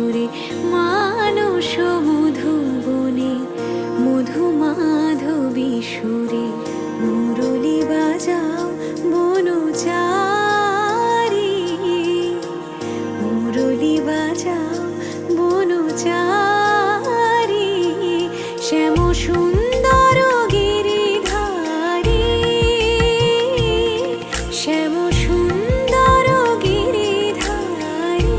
সুরে মানস মধুবনে মধু মাধবী সুরে মুরলি বাজাও বনচারী, মুরলি বাজাও বনচারী। শ্যাম সুন্দর গিরিধারী, শ্যাম সুন্দর গিরিধারী।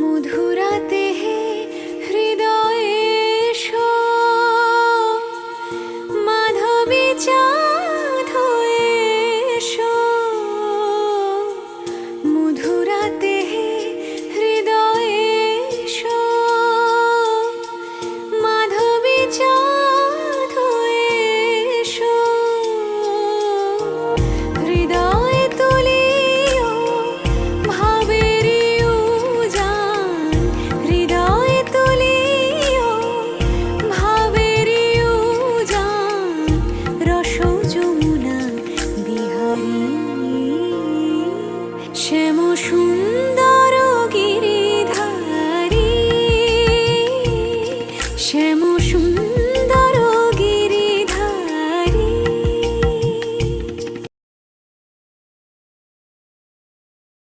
মধুরাতে হে হৃদয়ে এসো, মাধবী চাঁদ হয়ে এসো। মধুরাতে হে হৃদয়ে এসো, মাধবী চাঁদ হয়ে এসো। হৃদয়ে তুলিও ভাবেরি উজান, হৃদয়ে তুলিও ভাবেরি উজান। রস যমুনা বিহারী, শ্যাম সুন্দর গিরিধারী, শ্যাম সুন্দর